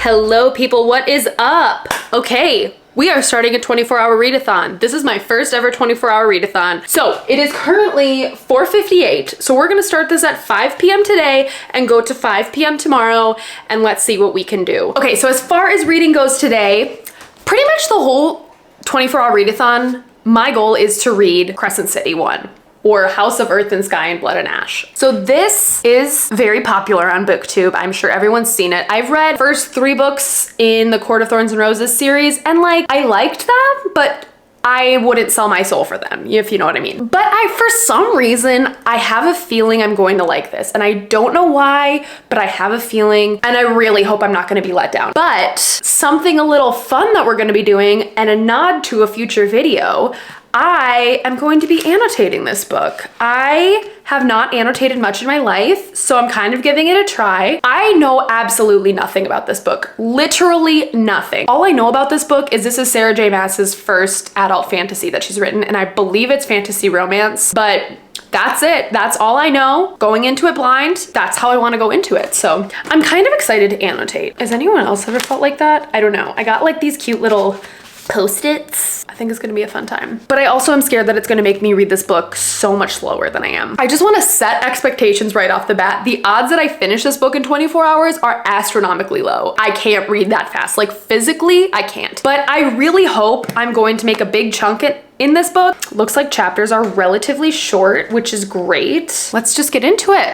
Hello people, what is up? Okay, we are starting a 24-hour readathon. This is my first ever 24-hour readathon. So it is currently 4:58. So we're gonna start this at 5 p.m. today and go to 5 p.m. tomorrow, and let's see what we can do. Okay, so as far as reading goes today, pretty much the whole 24-hour readathon, my goal is to read Crescent City 1. Or House of Earth and Sky and Blood and Ash. So this is very popular on BookTube. I'm sure everyone's seen it. I've read first 3 books in the Court of Thorns and Roses series, and like, I liked them, but I wouldn't sell my soul for them, if you know what I mean. But for some reason, I have a feeling I'm going to like this, and I don't know why, but I have a feeling, and I really hope I'm not gonna be let down. But something a little fun that we're gonna be doing, and a nod to a future video, I am going to be annotating this book. I have not annotated much in my life, so I'm kind of giving it a try. I know absolutely nothing about this book. Literally nothing. All I know about this book is this is Sarah J Maas's first adult fantasy that she's written, and I believe it's fantasy romance, but that's it. That's all I know. Going into it blind, that's how I want to go into it. So I'm kind of excited to annotate. Has anyone else ever felt like that? I don't know. I got like these cute little Post-its. I think it's gonna be a fun time. But I also am scared that it's gonna make me read this book so much slower than I am. I just wanna set expectations right off the bat. The odds that I finish this book in 24 hours are astronomically low. I can't read that fast. Like physically, I can't. But I really hope I'm going to make a big chunk in this book. Looks like chapters are relatively short, which is great. Let's just get into it.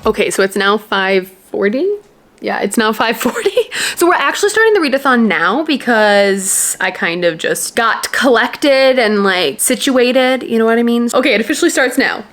Okay, so it's now 5:40. Yeah, it's now 5:40. So we're actually starting the readathon now because I kind of just got collected and like situated, you know what I mean? Okay, it officially starts now.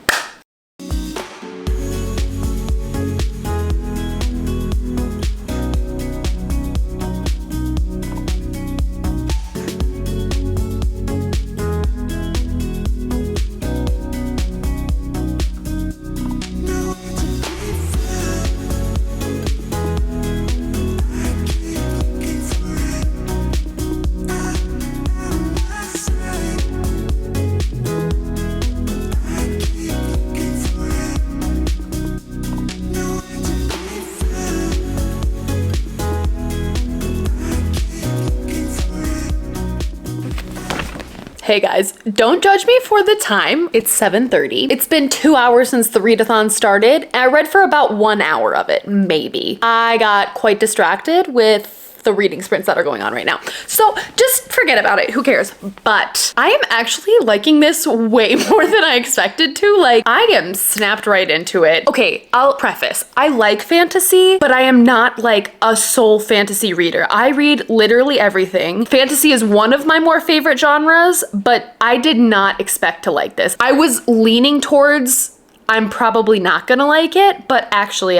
Hey guys, don't judge me for the time. It's 7:30. It's been 2 hours since the readathon started, and I read for about 1 hour of it, maybe. I got quite distracted with the reading sprints that are going on right now. So just forget about it, who cares? But I am actually liking this way more than I expected to. Like, I am snapped right into it. Okay, I'll preface. I like fantasy, but I am not like a sole fantasy reader. I read literally everything. Fantasy is one of my more favorite genres, but I did not expect to like this. I was leaning towards I'm probably not gonna like it, but actually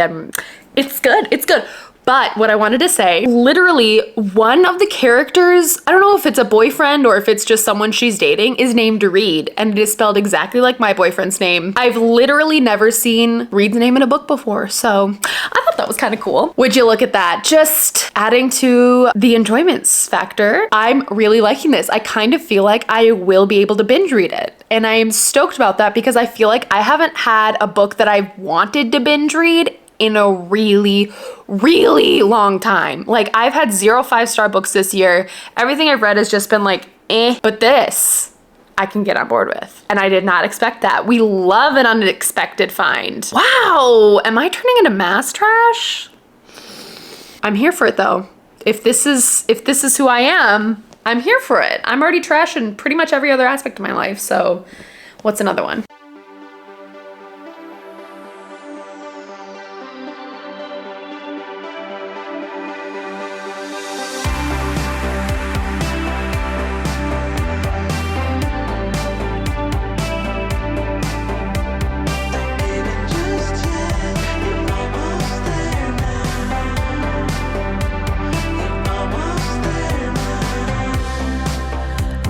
it's good, it's good. But what I wanted to say, literally one of the characters, I don't know if it's a boyfriend or if it's just someone she's dating, is named Reed, and it is spelled exactly like my boyfriend's name. I've literally never seen Reed's name in a book before, so I thought that was kind of cool. Would you look at that? Just adding to the enjoyments factor. I'm really liking this. I kind of feel like I will be able to binge read it. And I am stoked about that because I feel like I haven't had a book that I've wanted to binge read in a really, really long time. Like, I've had 0 5-star books this year. Everything I've read has just been like, eh. But this, I can get on board with. And I did not expect that. We love an unexpected find. Wow, am I turning into mass trash? I'm here for it though. If this is who I am, I'm here for it. I'm already trash in pretty much every other aspect of my life, so what's another one?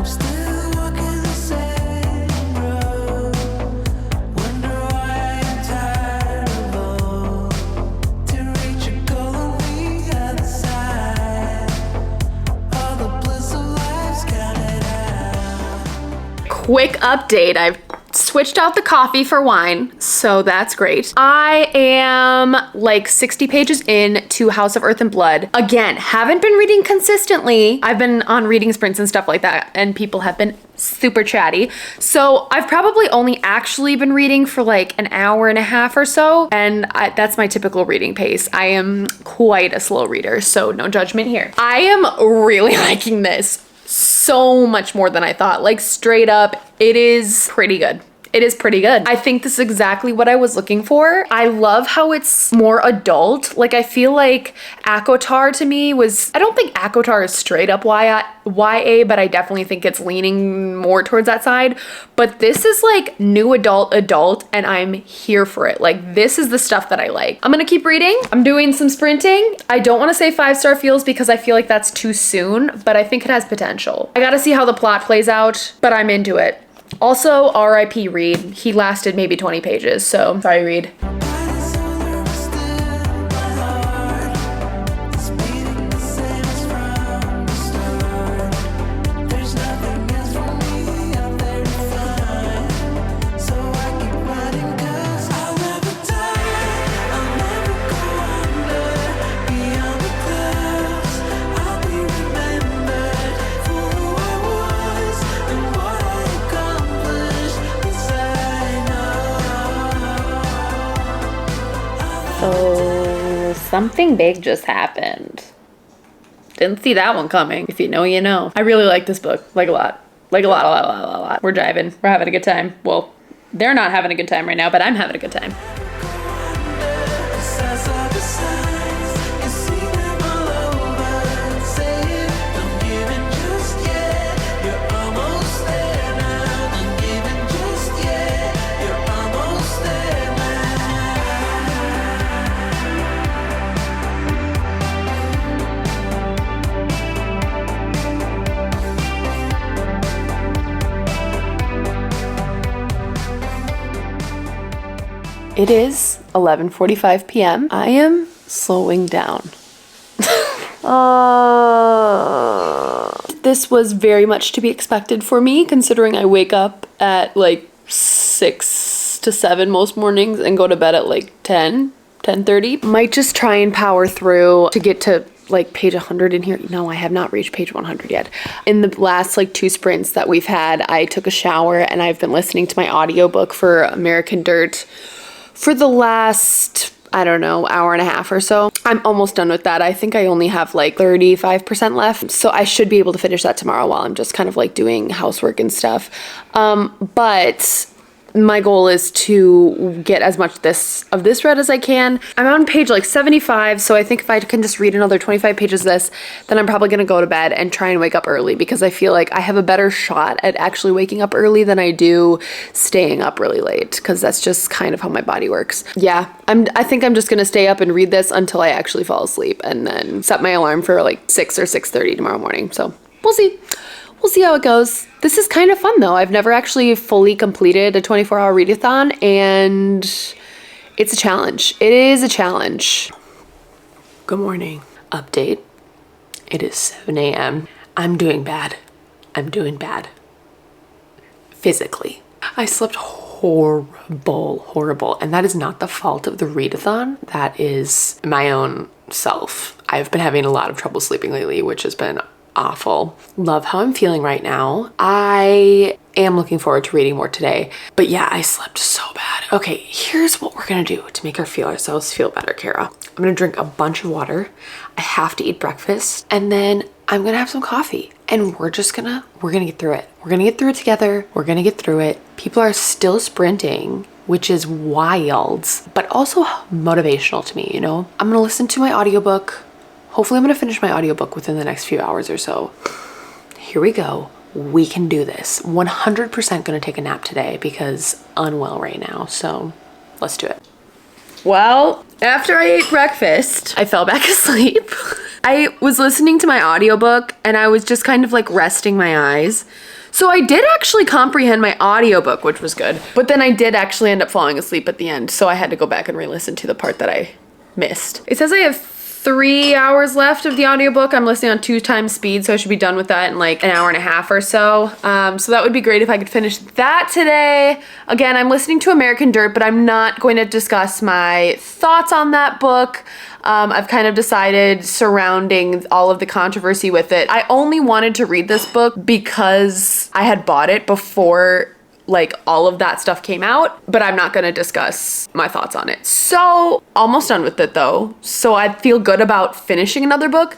Still walking the same road. quick update. I've switched out the coffee for wine, so that's great. I am like 60 pages in to House of Earth and Blood. Again, haven't been reading consistently. I've been on reading sprints and stuff like that, and people have been super chatty. So I've probably only actually been reading for like an hour and a half or so, and that's my typical reading pace. I am quite a slow reader, so no judgment here. I am really liking this so much more than I thought. Like straight up, it is pretty good. It is pretty good. I think this is exactly what I was looking for. I love how it's more adult. Like I feel like ACOTAR to me was, I don't think ACOTAR is straight up YA, but I definitely think it's leaning more towards that side. But this is like new adult, and I'm here for it. Like this is the stuff that I like. I'm gonna keep reading. I'm doing some sprinting. I don't wanna say 5-star feels because I feel like that's too soon, but I think it has potential. I gotta see how the plot plays out, but I'm into it. Also, RIP Reed. He lasted maybe 20 pages, so sorry, Reed. So something big just happened. Didn't see that one coming. If you know, you know. I really like this book, like a lot. Like a lot. We're jiving. We're having a good time. Well, they're not having a good time right now, but I'm having a good time. It is 11:45 p.m. I am slowing down. This was very much to be expected for me, considering I wake up at like 6 to 7 most mornings and go to bed at like 10:30. Might just try and power through to get to like page 100 in here. No, I have not reached page 100 yet. In the last like 2 sprints that we've had, I took a shower and I've been listening to my audiobook for American Dirt for the last, I don't know, hour and a half or so. I'm almost done with that. I think I only have like 35% left. So I should be able to finish that tomorrow while I'm just kind of like doing housework and stuff. But my goal is to get as much of this read as I can. I'm on page like 75, so I think if I can just read another 25 pages of this, then I'm probably gonna go to bed and try and wake up early, because I feel like I have a better shot at actually waking up early than I do staying up really late, because that's just kind of how my body works. Yeah, I think I'm just gonna stay up and read this until I actually fall asleep, and then set my alarm for like 6 or 6:30 tomorrow morning. So we'll see. We'll see how it goes. This is kind of fun though. I've never actually fully completed a 24-hour readathon, and it's a challenge. It is a challenge. Good morning. Update. It is 7 a.m. I'm doing bad. I'm doing bad. Physically. I slept horrible. And that is not the fault of the readathon. That is my own self. I've been having a lot of trouble sleeping lately, which has been awful. Love how I'm feeling right now. I am looking forward to reading more today. But yeah, I slept so bad. Okay, here's what we're gonna do to make ourselves feel better, Kara. I'm gonna drink a bunch of water. I have to eat breakfast. And then I'm gonna have some coffee. And we're gonna get through it. We're gonna get through it together. We're gonna get through it. People are still sprinting, which is wild, but also motivational to me, you know? I'm gonna listen to my audiobook. Hopefully I'm gonna finish my audiobook within the next few hours or so. Here we go. We can do this. 100% gonna take a nap today because unwell right now. So let's do it. Well, after I ate breakfast, I fell back asleep. I was listening to my audiobook and I was just kind of like resting my eyes. So I did actually comprehend my audiobook, which was good. But then I did actually end up falling asleep at the end. So I had to go back and re-listen to the part that I missed. It says I have 3 hours left of the audiobook. I'm listening on 2 times speed, so I should be done with that in like an hour and a half or so. So that would be great if I could finish that today. Again, I'm listening to American Dirt, but I'm not going to discuss my thoughts on that book. I've kind of decided surrounding all of the controversy with it. I only wanted to read this book because I had bought it before like all of that stuff came out, but I'm not gonna discuss my thoughts on it. So almost done with it though. So I feel good about finishing another book.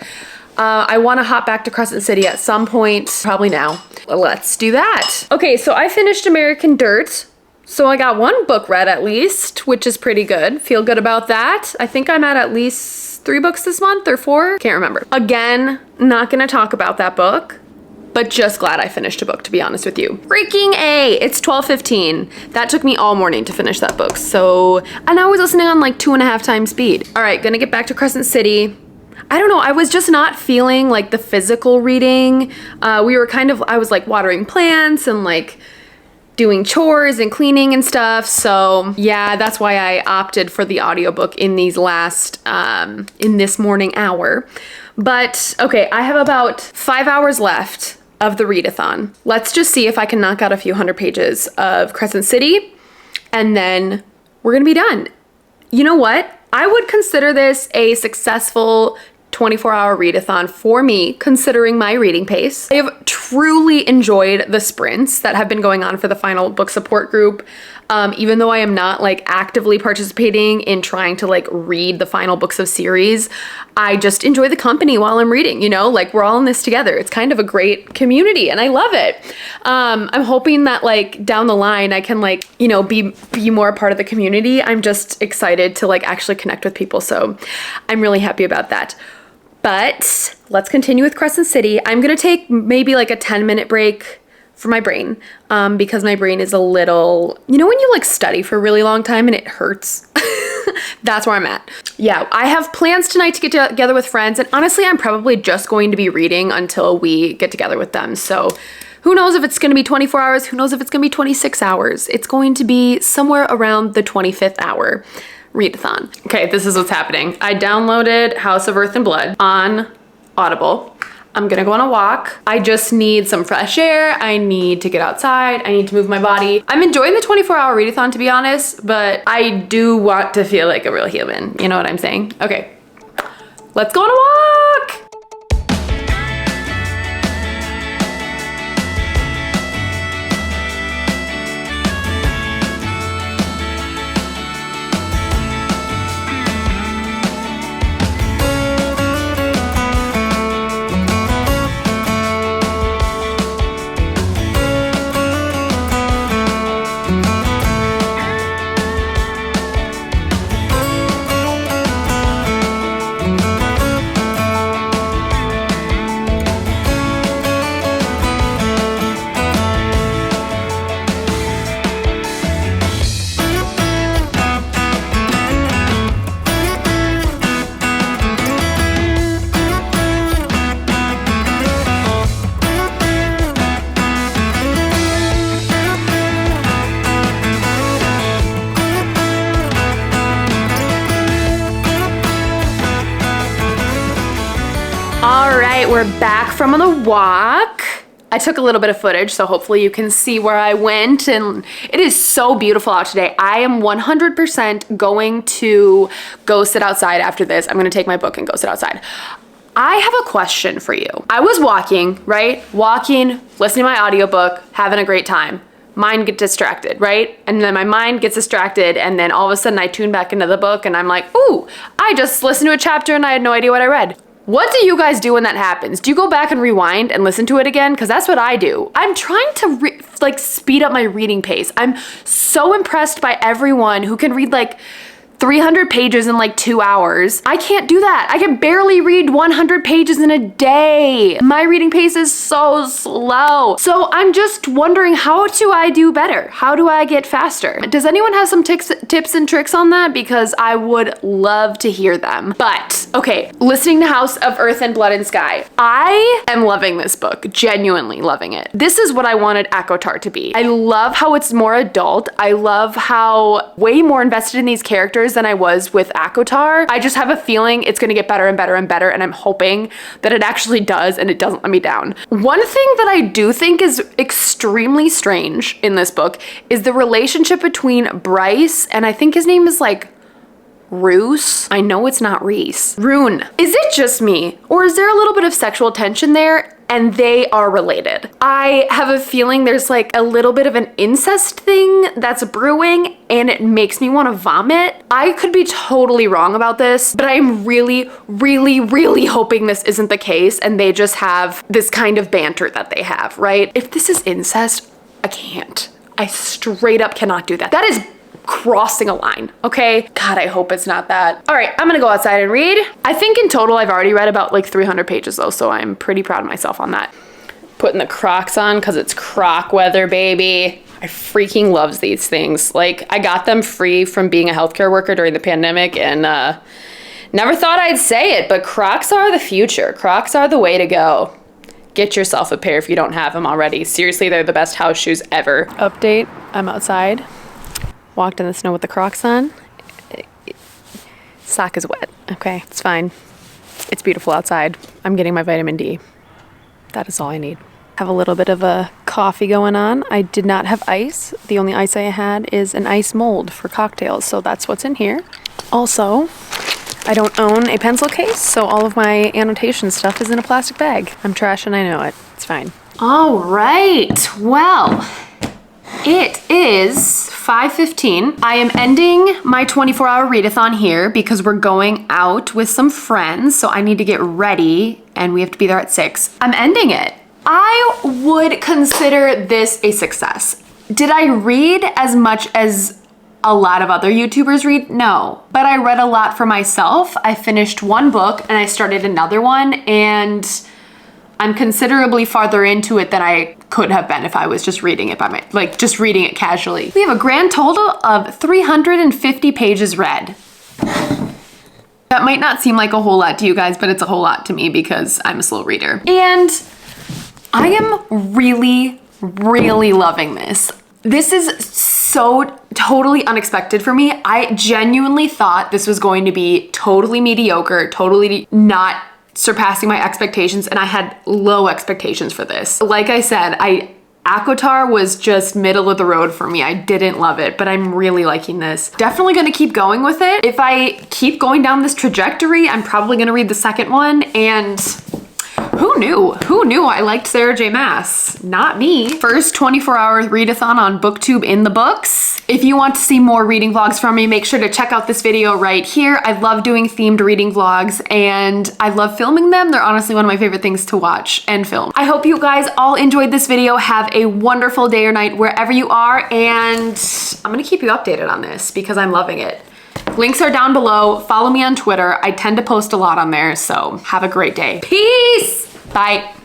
I wanna hop back to Crescent City at some point, probably now. Let's do that. Okay, so I finished American Dirt. So I got 1 book read at least, which is pretty good. Feel good about that. I think I'm at least 3 books this month or 4, can't remember. Again, not gonna talk about that book, but just glad I finished a book, to be honest with you. Freaking A, it's 12:15. That took me all morning to finish that book. So, and I was listening on like 2.5 times speed. All right, gonna get back to Crescent City. I don't know, I was just not feeling like the physical reading. I was like watering plants and like doing chores and cleaning and stuff. So yeah, that's why I opted for the audiobook in these last, in this morning hour. But okay, I have about 5 hours left of the readathon. Let's just see if I can knock out a few hundred pages of Crescent City, and then we're gonna be done. You know what? I would consider this a successful 24-hour readathon for me, considering my reading pace. I have truly enjoyed the sprints that have been going on for the final book support group. Even though I am not like actively participating in trying to like read the final books of series, I just enjoy the company while I'm reading, you know, like we're all in this together. It's kind of a great community and I love it. I'm hoping that like down the line I can like, you know, be more a part of the community. I'm just excited to like actually connect with people. So I'm really happy about that. But let's continue with Crescent City. I'm gonna take maybe like a 10-minute break for my brain, because my brain is a little, you know when you like study for a really long time and it hurts? That's where I'm at. Yeah, I have plans tonight to get together with friends, and honestly, I'm probably just going to be reading until we get together with them. So who knows if it's gonna be 24 hours, who knows if it's gonna be 26 hours. It's going to be somewhere around the 25th hour readathon. Okay, this is what's happening. I downloaded House of Earth and Blood on Audible. I'm gonna go on a walk. I just need some fresh air. I need to get outside. I need to move my body. I'm enjoying the 24-hour readathon, to be honest, but I do want to feel like a real human. You know what I'm saying? Okay, let's go on a walk. All right, we're back from the walk. I took a little bit of footage, so hopefully you can see where I went, and it is so beautiful out today. I am 100% going to go sit outside after this. I'm gonna take my book and go sit outside. I have a question for you. I was walking, right? Walking, listening to my audiobook, having a great time. Mind get distracted, right? And then my mind gets distracted, and then all of a sudden I tune back into the book and I'm like, ooh, I just listened to a chapter and I had no idea what I read. What do you guys do when that happens? Do you go back and rewind and listen to it again? Because that's what I do. I'm trying to like speed up my reading pace. I'm so impressed by everyone who can read like 300 pages in like 2 hours. I can't do that. I can barely read 100 pages in a day. My reading pace is so slow. So I'm just wondering, how do I do better? How do I get faster? Does anyone have some tips and tricks on that? Because I would love to hear them. But Okay, listening to House of Earth and Blood and Sky. I am loving this book, genuinely loving it. This is what I wanted ACOTAR to be. I love how it's more adult. I love how way more invested in these characters than I was with ACOTAR. I just have a feeling it's gonna get better and better and better, and I'm hoping that it actually does and it doesn't let me down. One thing that I do think is extremely strange in this book is the relationship between Bryce and I think his name is like Roos. I know it's not Reese. Rune. Is it just me? Or is there a little bit of sexual tension there and they are related? I have a feeling there's like a little bit of an incest thing that's brewing and it makes me want to vomit. I could be totally wrong about this, but I'm really, really, really hoping this isn't the case and they just have this kind of banter that they have, right? If this is incest, I can't. I straight up cannot do that. That is crossing a line, okay? God, I hope it's not that. All right, I'm gonna go outside and read. I think in total I've already read about like 300 pages though, so I'm pretty proud of myself on that. Putting the Crocs on because it's Croc weather, baby. I freaking loves these things. Like, I got them free from being a healthcare worker during the pandemic and never thought I'd say it, but Crocs are the future. Crocs are the way to go. Get yourself a pair if you don't have them already. Seriously, they're the best house shoes ever. Update, I'm outside. Walked in the snow with the Crocs on. Sock is wet. Okay, it's fine. It's beautiful outside. I'm getting my vitamin D. That is all I need. Have a little bit of a coffee going on. I did not have ice. The only ice I had is an ice mold for cocktails, so that's what's in here. Also, I don't own a pencil case, so all of my annotation stuff is in a plastic bag. I'm trash and I know it. It's fine. All right, well, it is 5:15. I am ending my 24-hour readathon here because we're going out with some friends, so I need to get ready and we have to be there at 6. I'm ending it. I would consider this a success. Did I read as much as a lot of other YouTubers read? No, but I read a lot for myself. I finished one book and I started another one, and I'm considerably farther into it than I could have been if I was just reading it just reading it casually. We have a grand total of 350 pages read. That might not seem like a whole lot to you guys, but it's a whole lot to me because I'm a slow reader. And I am really, really loving this. This is so totally unexpected for me. I genuinely thought this was going to be totally mediocre, totally not surpassing my expectations, and I had low expectations for this. Like I said, ACOTAR was just middle of the road for me. I didn't love it, but I'm really liking this. Definitely gonna keep going with it. If I keep going down this trajectory, I'm probably gonna read the second one, and who knew? Who knew I liked Sarah J Maas? Not me. First 24-hour readathon on BookTube in the books. If you want to see more reading vlogs from me, make sure to check out this video right here. I love doing themed reading vlogs and I love filming them. They're honestly one of my favorite things to watch and film. I hope you guys all enjoyed this video. Have a wonderful day or night wherever you are, and I'm gonna keep you updated on this because I'm loving it. Links are down below. Follow me on Twitter. I tend to post a lot on there, so have a great day. Peace! Bye.